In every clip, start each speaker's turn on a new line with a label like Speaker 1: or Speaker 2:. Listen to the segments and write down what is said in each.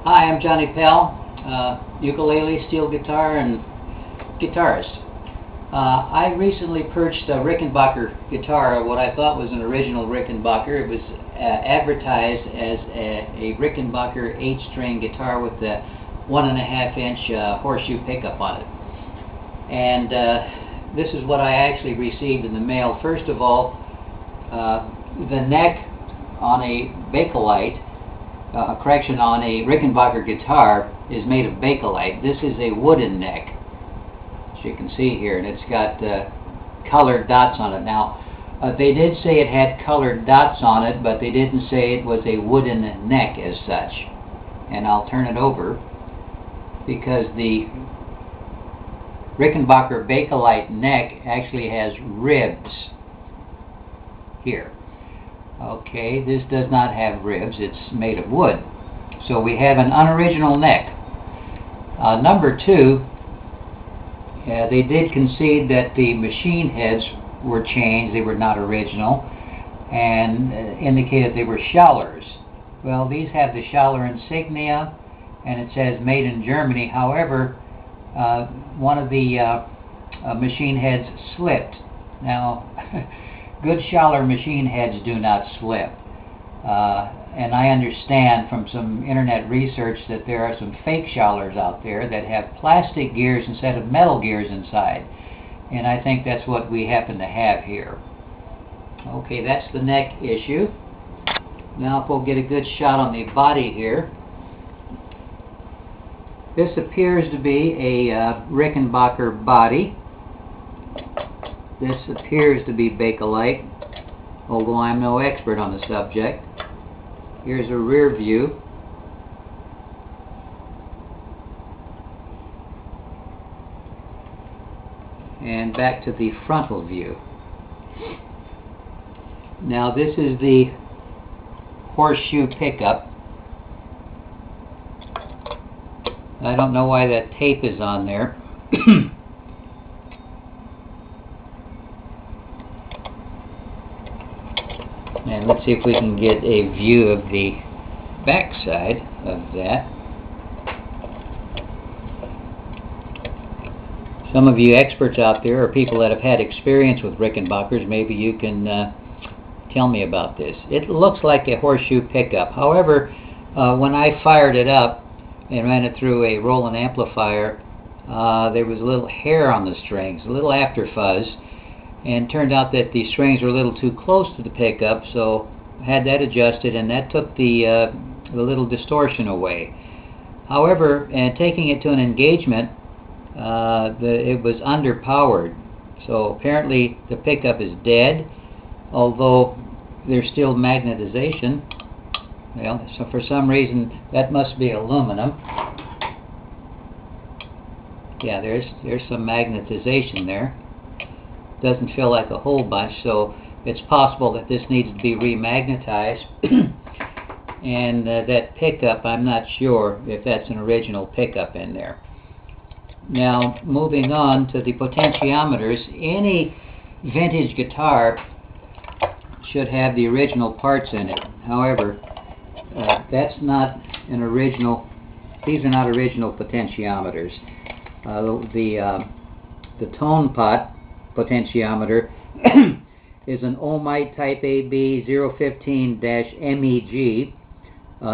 Speaker 1: Hi, I'm Johnny Pell, ukulele, steel guitar, and guitarist. I recently purchased a Rickenbacher guitar, what I thought was an original Rickenbacher. It was advertised as a Rickenbacher 8-string guitar with the 1.5-inch horseshoe pickup on it. And this is what I actually received in the mail. First of all, the neck on a BAKELITE, on a Rickenbacher guitar is made of BAKELITE. This is a wooden neck, as you can see here, and it's got colored dots on it. Now, they did say it had colored dots on it, but they didn't say it was a wooden neck as such. And I'll turn it over, because the Rickenbacher BAKELITE neck actually has ribs here. Okay, this does not have ribs, it's made of wood. So we have an unoriginal neck. Number two, they did concede that the machine heads were changed, they were not original, and indicated they were Schallers. Well, these have the Schaller insignia, and it says made in Germany. However, one of the machine heads slipped. Now, good Schaller machine heads do not slip. And I understand from some internet research that there are some fake Schallers out there that have plastic gears instead of metal gears inside. And I think that's what we happen to have here. Okay, that's the neck issue. Now if we'll get a good shot on the body here. This appears to be a Rickenbacher body. This appears to be BAKELITE, although I'm no expert on the subject. Here's a rear view. And back to the frontal view. Now this is the horseshoe pickup. I don't know why that tape is on there. And let's see if we can get a view of the back side of that. Some of you experts out there, or people that have had experience with Rickenbachers, maybe you can tell me about this. It looks like a horseshoe pickup. However, when I fired it up and ran it through a Roland amplifier, there was a little hair on the strings, a little after fuzz. And turned out that the strings were a little too close to the pickup, so I had that adjusted, and that took the little distortion away. However, taking it to an engagement, it was underpowered. So apparently the pickup is dead, although there's still magnetization. Well, so for some reason that must be aluminum. Yeah, there's some magnetization there. Doesn't feel like a whole bunch, so it's possible that this needs to be remagnetized. And that pickup, I'm not sure if that's an original pickup in there. Now, moving on to the potentiometers, any vintage guitar should have the original parts in it. However, that's not an original, these are not original potentiometers. The tone pot potentiometer is an ohmite type AB 015-MEG,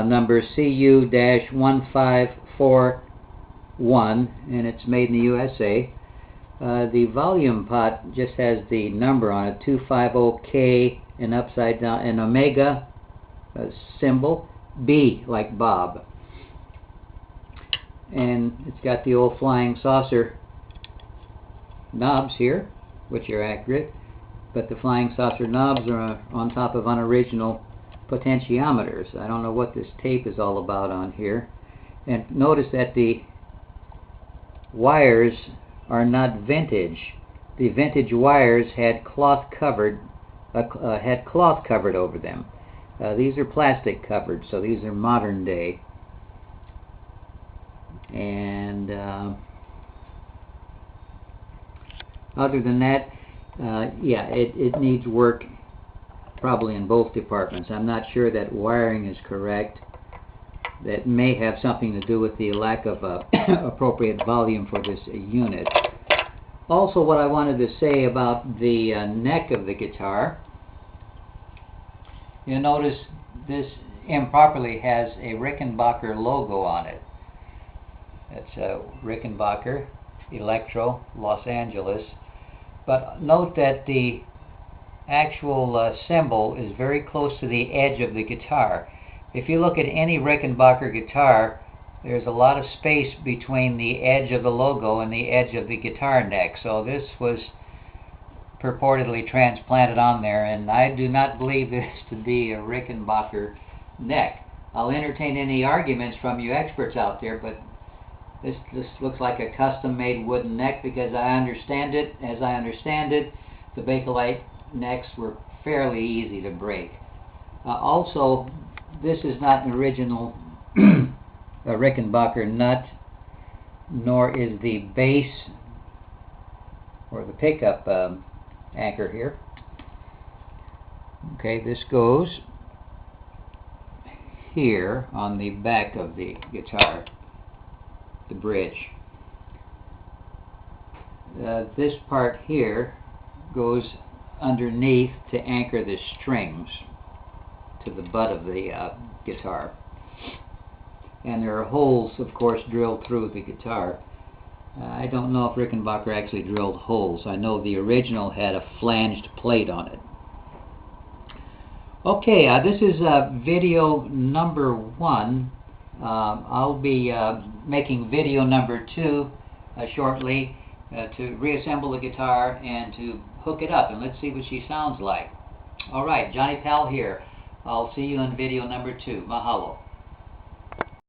Speaker 1: number CU-1541, and it's made in the USA. The volume pot just has the number on it, 250K, and upside down, an omega symbol, B like Bob. And it's got the old flying saucer knobs here, which are accurate, but the flying saucer knobs are on top of unoriginal potentiometers. I don't know what this tape is all about on here. And notice that the wires are not vintage. The vintage wires had cloth covered over them. These are plastic covered, so these are modern day. And other than that, yeah, it needs work probably in both departments. I'm not sure that wiring is correct. that may have something to do with the lack of appropriate volume for this unit. Also, what I wanted to say about the neck of the guitar, you'll notice this improperly has a Rickenbacher logo on it. It's a Rickenbacher Electro, Los Angeles. But note that the actual symbol is very close to the edge of the guitar. If you look at any Rickenbacher guitar, there's a lot of space between the edge of the logo and the edge of the guitar neck. So this was purportedly transplanted on there, and I do not believe this to be a Rickenbacher neck. I'll entertain any arguments from you experts out there, but this looks like a custom-made wooden neck, because as I understand it, the Bakelite necks were fairly easy to break. Also, this is not an original Rickenbacher nut, nor is the base or the pickup anchor here. Okay, this goes here on the back of the guitar, the bridge. This part here goes underneath to anchor the strings to the butt of the guitar. And there are holes, of course, drilled through the guitar. I don't know if Rickenbacher actually drilled holes. I know the original had a flanged plate on it. Okay, this is video number 1. I'll be making video number 2 shortly to reassemble the guitar and to hook it up, and let's see what she sounds like. Alright, Johnny Pal here. I'll see you in video number 2. Mahalo.